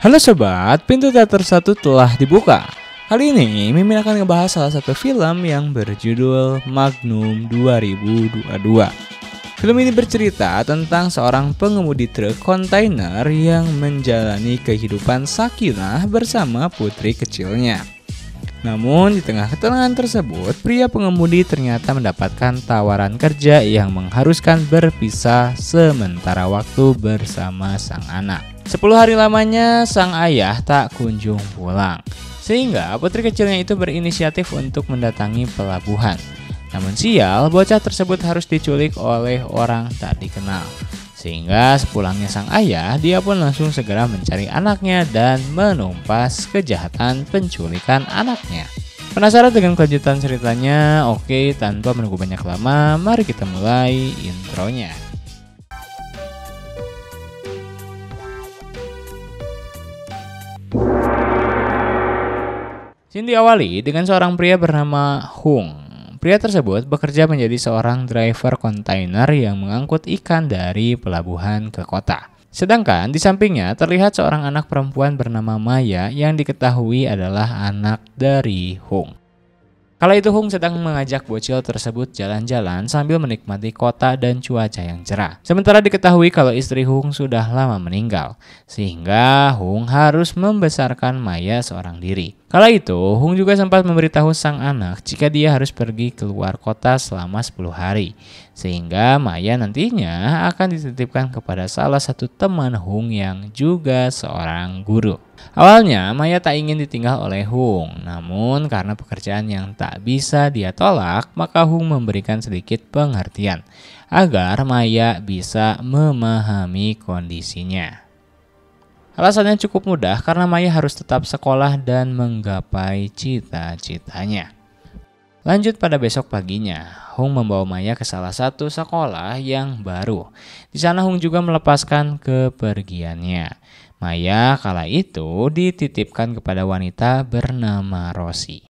Halo sobat, pintu teater 1 telah dibuka. Kali ini Mimin akan ngebahas salah satu film yang berjudul Magnum 2022. Film ini bercerita tentang seorang pengemudi truk kontainer yang menjalani kehidupan sakinah bersama putri kecilnya. Namun di tengah ketenangan tersebut, pria pengemudi ternyata mendapatkan tawaran kerja yang mengharuskan berpisah sementara waktu bersama sang anak. 10 hari lamanya sang ayah tak kunjung pulang, sehingga putri kecilnya itu berinisiatif untuk mendatangi pelabuhan. Namun sial, bocah tersebut harus diculik oleh orang tak dikenal. Sehingga sepulangnya sang ayah, dia pun langsung segera mencari anaknya dan menumpas kejahatan penculikan anaknya. Penasaran dengan kelanjutan ceritanya? Oke, tanpa menunggu banyak lama, mari kita mulai intronya. Scene diawali dengan seorang pria bernama Hung. Pria tersebut bekerja menjadi seorang driver kontainer yang mengangkut ikan dari pelabuhan ke kota. Sedangkan di sampingnya terlihat seorang anak perempuan bernama Maya yang diketahui adalah anak dari Hung. Kala itu Hung sedang mengajak bocil tersebut jalan-jalan sambil menikmati kota dan cuaca yang cerah. Sementara diketahui kalau istri Hung sudah lama meninggal, sehingga Hung harus membesarkan Maya seorang diri. Kala itu Hung juga sempat memberitahu sang anak jika dia harus pergi keluar kota selama 10 hari, sehingga Maya nantinya akan dititipkan kepada salah satu teman Hung yang juga seorang guru. Awalnya Maya tak ingin ditinggal oleh Hung, namun karena pekerjaan yang tak bisa dia tolak, maka Hung memberikan sedikit pengertian agar Maya bisa memahami kondisinya. Alasannya cukup mudah karena Maya harus tetap sekolah dan menggapai cita-citanya. Lanjut pada besok paginya, Hung membawa Maya ke salah satu sekolah yang baru. Di sana Hung juga melepaskan kepergiannya. Maya kala itu dititipkan kepada wanita bernama Rosi.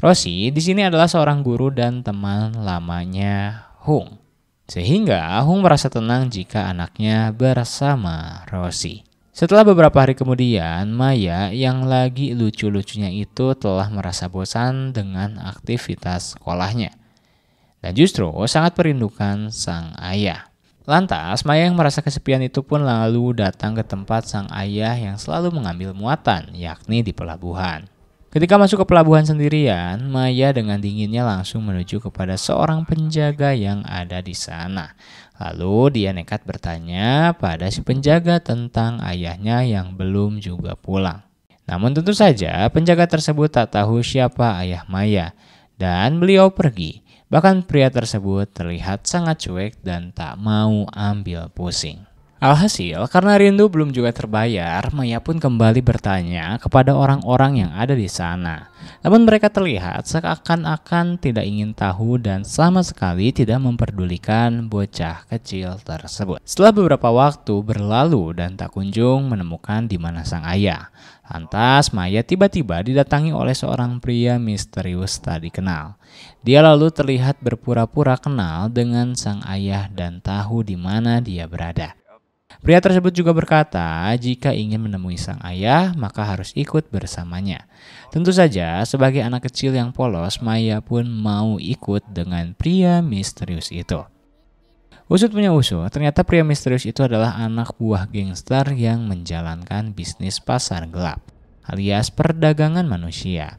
Rosi di sini adalah seorang guru dan teman lamanya Hung. Sehingga Hung merasa tenang jika anaknya bersama Rosi. Setelah beberapa hari kemudian, Maya yang lagi lucu-lucunya itu telah merasa bosan dengan aktivitas sekolahnya. Dan justru sangat merindukan sang ayah. Lantas, Maya yang merasa kesepian itu pun lalu datang ke tempat sang ayah yang selalu mengambil muatan, yakni di pelabuhan. Ketika masuk ke pelabuhan sendirian, Maya dengan dinginnya langsung menuju kepada seorang penjaga yang ada di sana. Lalu dia nekat bertanya pada si penjaga tentang ayahnya yang belum juga pulang. Namun tentu saja penjaga tersebut tak tahu siapa ayah Maya dan beliau pergi. Bahkan pria tersebut terlihat sangat cuek dan tak mau ambil pusing. Alhasil, karena rindu belum juga terbayar, Maya pun kembali bertanya kepada orang-orang yang ada di sana. Namun mereka terlihat seakan-akan tidak ingin tahu dan sama sekali tidak memperdulikan bocah kecil tersebut. Setelah beberapa waktu berlalu dan tak kunjung menemukan di mana sang ayah, lantas Maya tiba-tiba didatangi oleh seorang pria misterius tak dikenal. Dia lalu terlihat berpura-pura kenal dengan sang ayah dan tahu di mana dia berada. Pria tersebut juga berkata jika ingin menemui sang ayah maka harus ikut bersamanya. Tentu saja sebagai anak kecil yang polos, Maya pun mau ikut dengan pria misterius itu. Usut punya usut, ternyata pria misterius itu adalah anak buah gangster yang menjalankan bisnis pasar gelap, alias perdagangan manusia.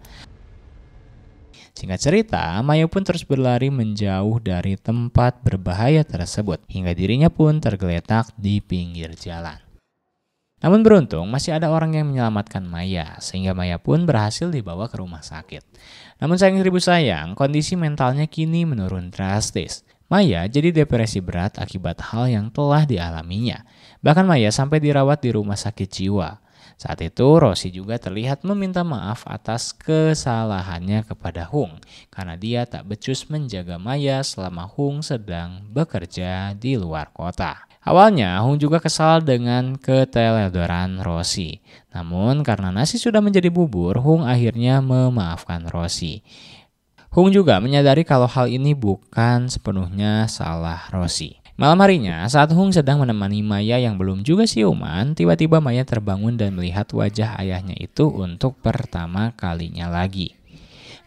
Singkat cerita, Maya pun terus berlari menjauh dari tempat berbahaya tersebut, hingga dirinya pun tergeletak di pinggir jalan. Namun beruntung masih ada orang yang menyelamatkan Maya, sehingga Maya pun berhasil dibawa ke rumah sakit. Namun sayang seribu sayang, kondisi mentalnya kini menurun drastis. Maya jadi depresi berat akibat hal yang telah dialaminya. Bahkan Maya sampai dirawat di rumah sakit jiwa. Saat itu Rosi juga terlihat meminta maaf atas kesalahannya kepada Hung karena dia tak becus menjaga Maya selama Hung sedang bekerja di luar kota. Awalnya Hung juga kesal dengan keteledoran Rosi. Namun karena nasi sudah menjadi bubur, Hung akhirnya memaafkan Rosi. Hung juga menyadari kalau hal ini bukan sepenuhnya salah Rosi. Malam harinya, saat Hung sedang menemani Maya yang belum juga siuman, tiba-tiba Maya terbangun dan melihat wajah ayahnya itu untuk pertama kalinya lagi.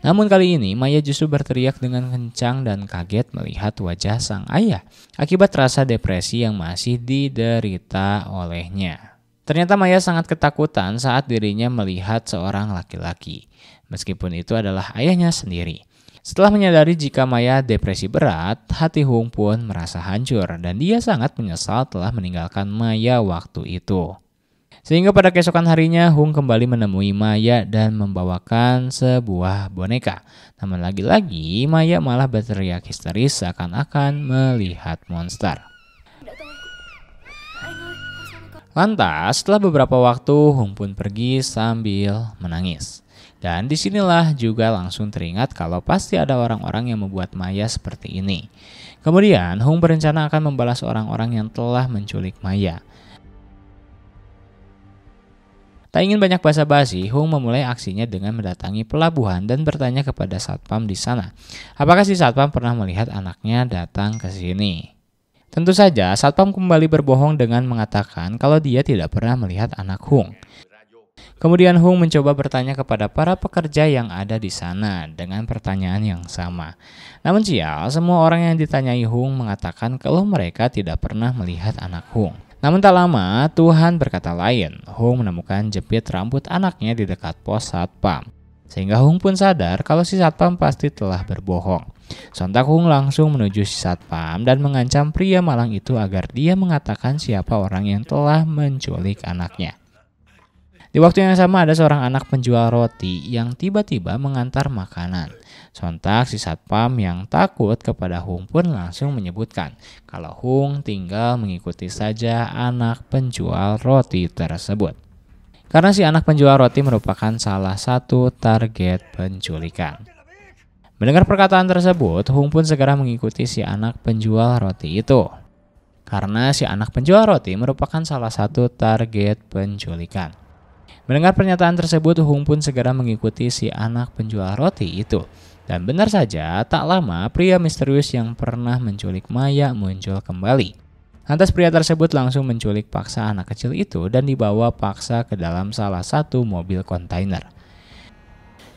Namun kali ini Maya justru berteriak dengan kencang dan kaget melihat wajah sang ayah akibat rasa depresi yang masih diderita olehnya. Ternyata Maya sangat ketakutan saat dirinya melihat seorang laki-laki, meskipun itu adalah ayahnya sendiri. Setelah menyadari jika Maya depresi berat, hati Hung pun merasa hancur dan dia sangat menyesal telah meninggalkan Maya waktu itu. Sehingga pada keesokan harinya Hung kembali menemui Maya dan membawakan sebuah boneka. Namun lagi-lagi Maya malah berteriak histeris seakan-akan melihat monster. Lantas setelah beberapa waktu Hung pun pergi sambil menangis. Dan disinilah juga langsung teringat kalau pasti ada orang-orang yang membuat Maya seperti ini. Kemudian Hung berencana akan membalas orang-orang yang telah menculik Maya. Tak ingin banyak basa-basi, Hung memulai aksinya dengan mendatangi pelabuhan dan bertanya kepada satpam di sana. Apakah si satpam pernah melihat anaknya datang ke sini? Tentu saja satpam kembali berbohong dengan mengatakan kalau dia tidak pernah melihat anak Hung. Kemudian Hung mencoba bertanya kepada para pekerja yang ada di sana dengan pertanyaan yang sama. Namun sial, semua orang yang ditanyai Hung mengatakan kalau mereka tidak pernah melihat anak Hung. Namun tak lama, Tuhan berkata lain. Hung menemukan jepit rambut anaknya di dekat pos satpam. Sehingga Hung pun sadar kalau si satpam pasti telah berbohong. Sontak Hung langsung menuju si satpam dan mengancam pria malang itu agar dia mengatakan siapa orang yang telah menculik anaknya. Di waktu yang sama ada seorang anak penjual roti yang tiba-tiba mengantar makanan. Sontak si satpam yang takut kepada Hung pun langsung menyebutkan kalau Hung tinggal mengikuti saja anak penjual roti tersebut. Karena si anak penjual roti merupakan salah satu target penculikan. Mendengar perkataan tersebut, Hung pun segera mengikuti si anak penjual roti itu. Karena si anak penjual roti merupakan salah satu target penculikan. Mendengar pernyataan tersebut, Hung pun segera mengikuti si anak penjual roti itu. Dan benar saja, tak lama pria misterius yang pernah menculik Maya muncul kembali. Lantas pria tersebut langsung menculik paksa anak kecil itu dan dibawa paksa ke dalam salah satu mobil kontainer.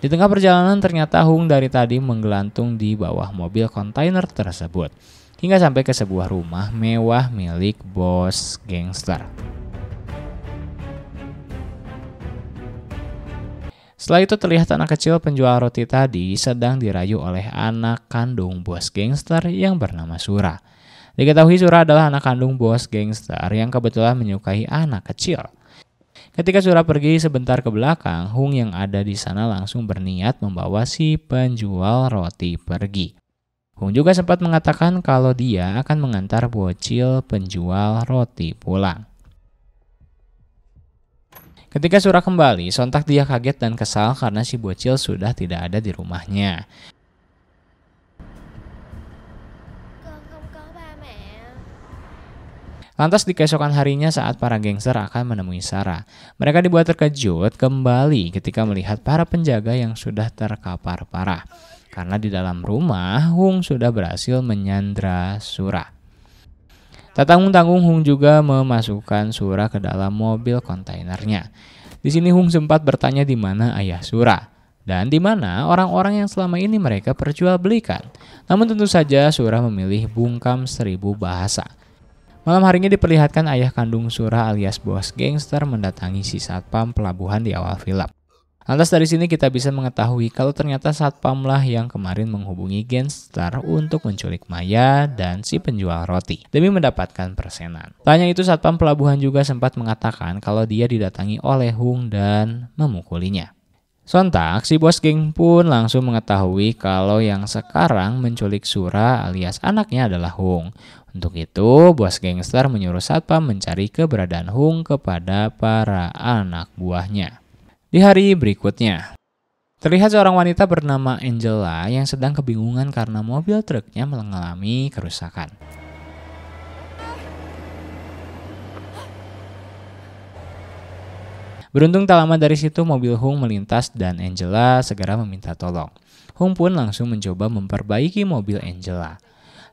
Di tengah perjalanan ternyata Hung dari tadi menggelantung di bawah mobil kontainer tersebut. Hingga sampai ke sebuah rumah mewah milik bos gangster. Setelah itu terlihat anak kecil penjual roti tadi sedang dirayu oleh anak kandung bos gangster yang bernama Sura. Diketahui Sura adalah anak kandung bos gangster yang kebetulan menyukai anak kecil. Ketika Sura pergi sebentar ke belakang, Hung yang ada di sana langsung berniat membawa si penjual roti pergi. Hung juga sempat mengatakan kalau dia akan mengantar bocil penjual roti pulang. Ketika Sura kembali, sontak dia kaget dan kesal karena si bocil sudah tidak ada di rumahnya. Lantas di keesokan harinya saat para gangster akan menemui Sarah, mereka dibuat terkejut kembali ketika melihat para penjaga yang sudah terkapar parah. Karena di dalam rumah, Hung sudah berhasil menyandra Sura. Tak tanggung-tanggung Hung juga memasukkan Sura ke dalam mobil kontainernya. Di sini Hung sempat bertanya di mana ayah Sura dan di mana orang-orang yang selama ini mereka perjualbelikan. Namun tentu saja Sura memilih bungkam 1000 bahasa. Malam harinya diperlihatkan ayah kandung Sura alias bos gangster mendatangi si satpam pelabuhan di awal film. Lantas dari sini kita bisa mengetahui kalau ternyata satpamlah yang kemarin menghubungi gangster untuk menculik Maya dan si penjual roti demi mendapatkan persenan. Tanya itu satpam pelabuhan juga sempat mengatakan kalau dia didatangi oleh Hung dan memukulinya. Sontak si bos geng pun langsung mengetahui kalau yang sekarang menculik Sura alias anaknya adalah Hung. Untuk itu bos gangster menyuruh satpam mencari keberadaan Hung kepada para anak buahnya. Di hari berikutnya, terlihat seorang wanita bernama Angela yang sedang kebingungan karena mobil truknya mengalami kerusakan. Beruntung tak lama dari situ mobil Hung melintas dan Angela segera meminta tolong. Hung pun langsung mencoba memperbaiki mobil Angela.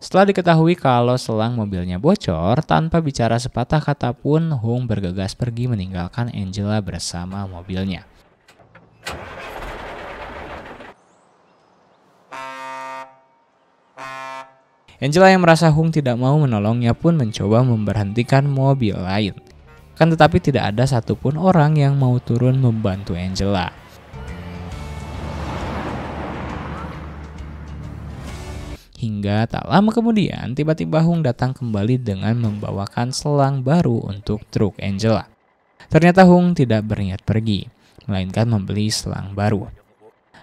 Setelah diketahui kalau selang mobilnya bocor, tanpa bicara sepatah kata pun, Hung bergegas pergi meninggalkan Angela bersama mobilnya. Angela yang merasa Hung tidak mau menolongnya pun mencoba memberhentikan mobil lain. Kan tetapi tidak ada satupun orang yang mau turun membantu Angela. Hingga tak lama kemudian, tiba-tiba Hung datang kembali dengan membawakan selang baru untuk truk Angela. Ternyata Hung tidak berniat pergi, melainkan membeli selang baru.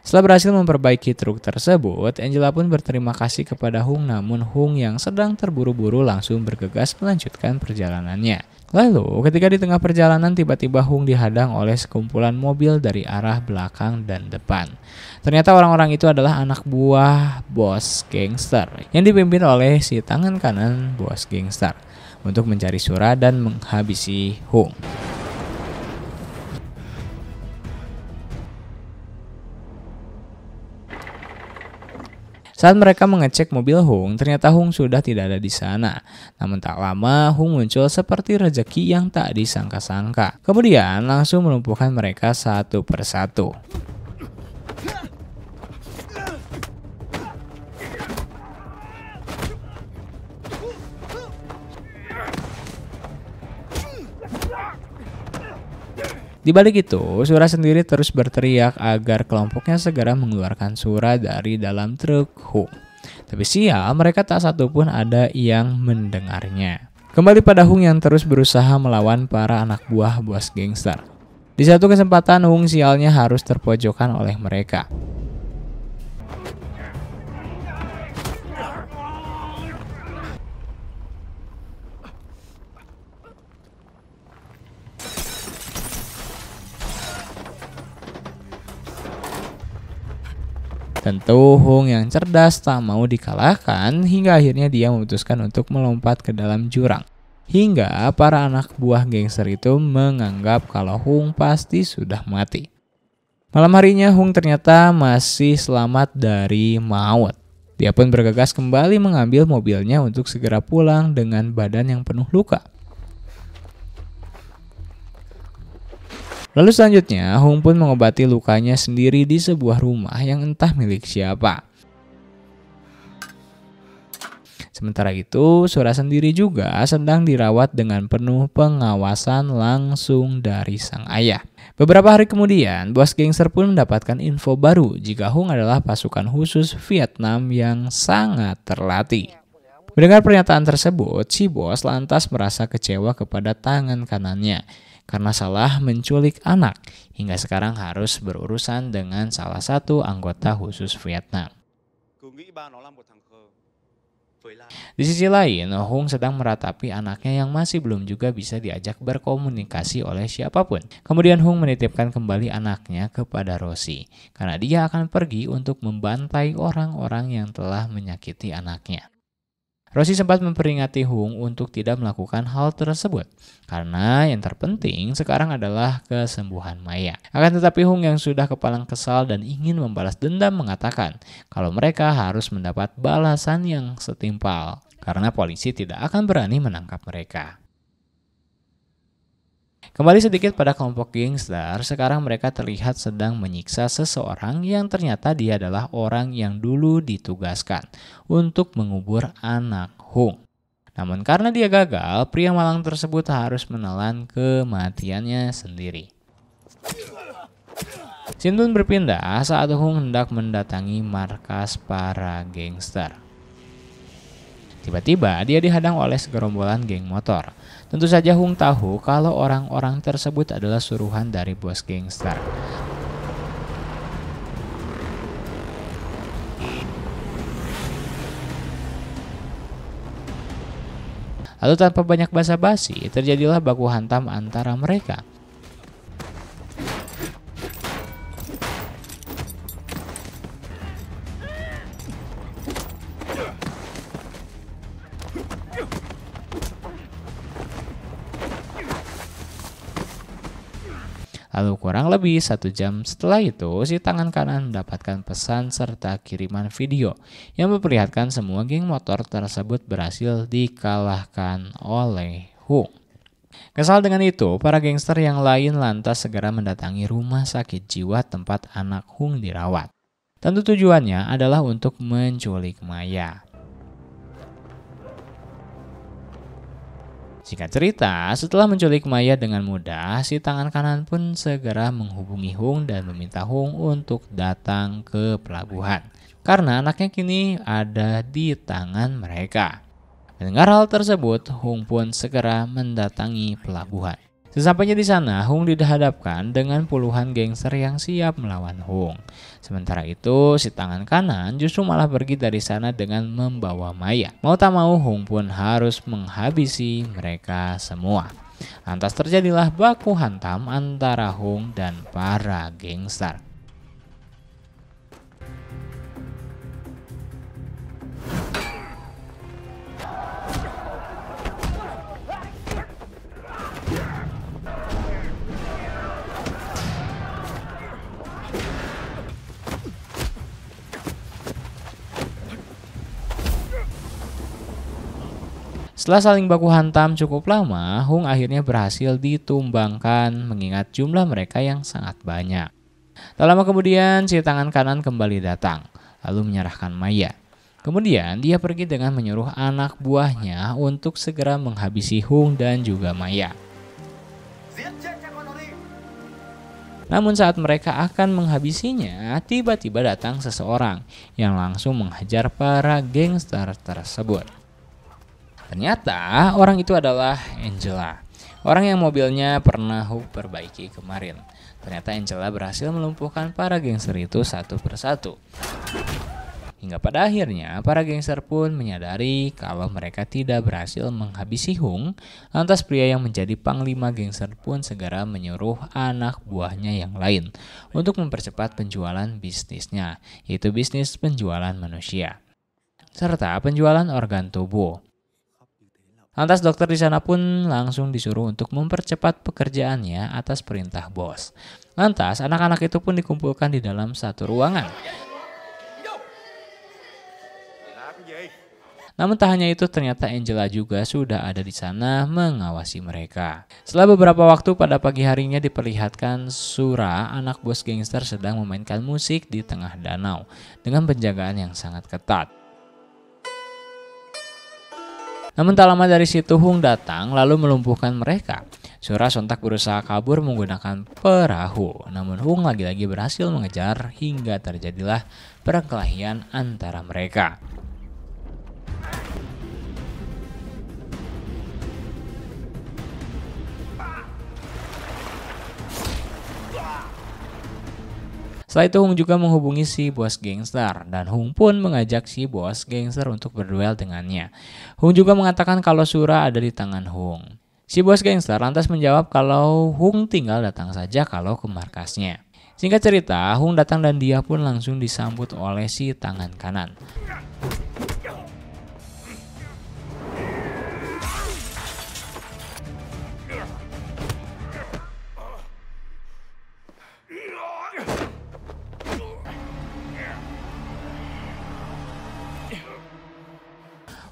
Setelah berhasil memperbaiki truk tersebut, Angela pun berterima kasih kepada Hung, namun Hung yang sedang terburu-buru langsung bergegas melanjutkan perjalanannya. Lalu, ketika di tengah perjalanan tiba-tiba Hung dihadang oleh sekumpulan mobil dari arah belakang dan depan. Ternyata orang-orang itu adalah anak buah bos gangster yang dipimpin oleh si tangan kanan bos gangster untuk mencari Shura dan menghabisi Hung. Saat mereka mengecek mobil Hung, ternyata Hung sudah tidak ada di sana. Namun tak lama, Hung muncul seperti rezeki yang tak disangka-sangka. Kemudian langsung melumpuhkan mereka satu persatu. Di balik itu, Shura sendiri terus berteriak agar kelompoknya segera mengeluarkan Shura dari dalam truk Hung. Tapi sial, mereka tak satu pun ada yang mendengarnya. Kembali pada Hung yang terus berusaha melawan para anak buah bos gangster. Di satu kesempatan, Hung sialnya harus terpojokan oleh mereka. Tentu Hung yang cerdas tak mau dikalahkan hingga akhirnya dia memutuskan untuk melompat ke dalam jurang. Hingga para anak buah gangster itu menganggap kalau Hung pasti sudah mati. Malam harinya Hung ternyata masih selamat dari maut. Dia pun bergegas kembali mengambil mobilnya untuk segera pulang dengan badan yang penuh luka. Lalu selanjutnya, Hung pun mengobati lukanya sendiri di sebuah rumah yang entah milik siapa. Sementara itu, Shura sendiri juga sedang dirawat dengan penuh pengawasan langsung dari sang ayah. Beberapa hari kemudian, bos gangster pun mendapatkan info baru jika Hung adalah pasukan khusus Vietnam yang sangat terlatih. Mendengar pernyataan tersebut, si bos lantas merasa kecewa kepada tangan kanannya karena salah menculik anak, hingga sekarang harus berurusan dengan salah satu anggota khusus Vietnam. Di sisi lain, Hung sedang meratapi anaknya yang masih belum juga bisa diajak berkomunikasi oleh siapapun. Kemudian Hung menitipkan kembali anaknya kepada Rosie, karena dia akan pergi untuk membantai orang-orang yang telah menyakiti anaknya. Rosie sempat memperingati Hung untuk tidak melakukan hal tersebut, karena yang terpenting sekarang adalah kesembuhan Maya. Akan tetapi Hung yang sudah kepalang kesal dan ingin membalas dendam mengatakan kalau mereka harus mendapat balasan yang setimpal, karena polisi tidak akan berani menangkap mereka. Kembali sedikit pada kelompok gangster, sekarang mereka terlihat sedang menyiksa seseorang yang ternyata dia adalah orang yang dulu ditugaskan untuk mengubur anak Hung. Namun karena dia gagal, pria malang tersebut harus menelan kematiannya sendiri. Scene pun berpindah saat Hung hendak mendatangi markas para gangster. Tiba-tiba dia dihadang oleh segerombolan geng motor. Tentu saja Hung tahu kalau orang-orang tersebut adalah suruhan dari bos gangster. Lalu tanpa banyak basa-basi, terjadilah baku hantam antara mereka. Lalu kurang lebih 1 jam setelah itu, si tangan kanan mendapatkan pesan serta kiriman video yang memperlihatkan semua geng motor tersebut berhasil dikalahkan oleh Hung. Kesal dengan itu, para gangster yang lain lantas segera mendatangi rumah sakit jiwa tempat anak Hung dirawat. Tentu tujuannya adalah untuk menculik Maya. Singkat cerita, setelah menculik Maya dengan mudah, si tangan kanan pun segera menghubungi Hung dan meminta Hung untuk datang ke pelabuhan. Karena anaknya kini ada di tangan mereka. Mendengar hal tersebut, Hung pun segera mendatangi pelabuhan. Sesampainya di sana, Hung dihadapkan dengan puluhan gangster yang siap melawan Hung. Sementara itu, si tangan kanan justru malah pergi dari sana dengan membawa Maya. Mau tak mau, Hung pun harus menghabisi mereka semua. Lantas terjadilah baku hantam antara Hung dan para gangster. Setelah saling baku hantam cukup lama, Hung akhirnya berhasil ditumbangkan mengingat jumlah mereka yang sangat banyak. Tak lama kemudian, si tangan kanan kembali datang, lalu menyerahkan Maya. Kemudian dia pergi dengan menyuruh anak buahnya untuk segera menghabisi Hung dan juga Maya. Namun saat mereka akan menghabisinya, tiba-tiba datang seseorang yang langsung menghajar para gangster tersebut. Ternyata orang itu adalah Angela, orang yang mobilnya pernah Hung perbaiki kemarin. Ternyata Angela berhasil melumpuhkan para gangster itu satu persatu. Hingga pada akhirnya para gangster pun menyadari kalau mereka tidak berhasil menghabisi Hung. Lantas pria yang menjadi panglima gangster pun segera menyuruh anak buahnya yang lain untuk mempercepat penjualan bisnisnya, yaitu bisnis penjualan manusia serta penjualan organ tubuh. Lantas dokter di sana pun langsung disuruh untuk mempercepat pekerjaannya atas perintah bos. Lantas anak-anak itu pun dikumpulkan di dalam satu ruangan. Namun tak hanya itu, ternyata Angela juga sudah ada di sana mengawasi mereka. Setelah beberapa waktu, pada pagi harinya diperlihatkan Sura, anak bos gangster, sedang memainkan musik di tengah danau dengan penjagaan yang sangat ketat. Namun tak lama dari situ Hung datang lalu melumpuhkan mereka. Sura sontak berusaha kabur menggunakan perahu. Namun Hung lagi-lagi berhasil mengejar hingga terjadilah perkelahian antara mereka. Setelah itu Hung juga menghubungi si bos gangster dan Hung pun mengajak si bos gangster untuk berduel dengannya. Hung juga mengatakan kalau Sura ada di tangan Hung. Si bos gangster lantas menjawab kalau Hung tinggal datang saja kalau ke markasnya. Singkat cerita, Hung datang dan dia pun langsung disambut oleh si tangan kanan.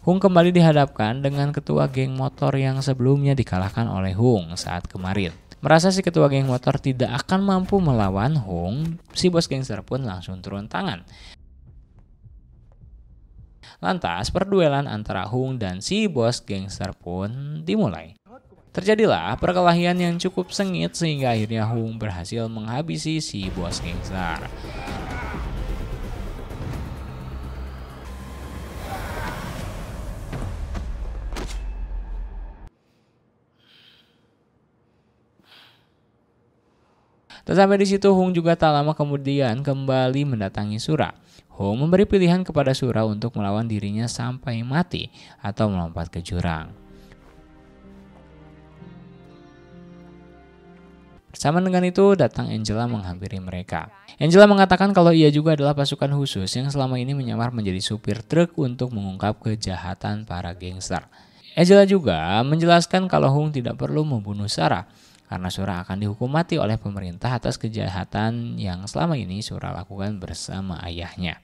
Hung kembali dihadapkan dengan ketua geng motor yang sebelumnya dikalahkan oleh Hung saat kemarin. Merasa si ketua geng motor tidak akan mampu melawan Hung, si bos gangster pun langsung turun tangan. Lantas perduelan antara Hung dan si bos gangster pun dimulai. Terjadilah perkelahian yang cukup sengit sehingga akhirnya Hung berhasil menghabisi si bos gangster. Tak sampai di situ, Hung juga tak lama kemudian kembali mendatangi Sura. Hung memberi pilihan kepada Sura untuk melawan dirinya sampai mati atau melompat ke jurang. Bersama dengan itu datang Angela menghampiri mereka. Angela mengatakan kalau ia juga adalah pasukan khusus yang selama ini menyamar menjadi supir truk untuk mengungkap kejahatan para gangster. Angela juga menjelaskan kalau Hung tidak perlu membunuh Sarah karena Surah akan dihukum mati oleh pemerintah atas kejahatan yang selama ini Surah lakukan bersama ayahnya.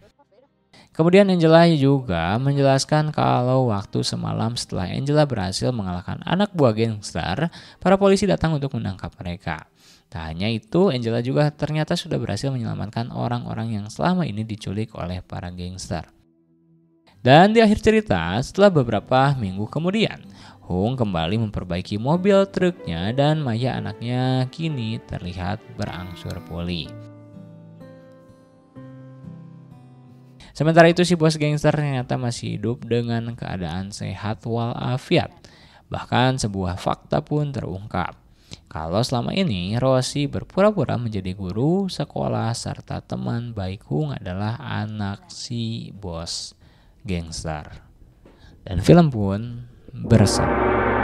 Kemudian Angela juga menjelaskan kalau waktu semalam setelah Angela berhasil mengalahkan anak buah gangster, para polisi datang untuk menangkap mereka. Tak hanya itu, Angela juga ternyata sudah berhasil menyelamatkan orang-orang yang selama ini diculik oleh para gangster. Dan di akhir cerita, setelah beberapa minggu kemudian, Hung kembali memperbaiki mobil truknya dan Maya anaknya kini terlihat berangsur pulih. Sementara itu si bos gangster ternyata masih hidup dengan keadaan sehat walafiat. Bahkan sebuah fakta pun terungkap. Kalau selama ini Rosie berpura-pura menjadi guru sekolah serta teman baik Hung adalah anak si bos gangster. Dan film pun bersama.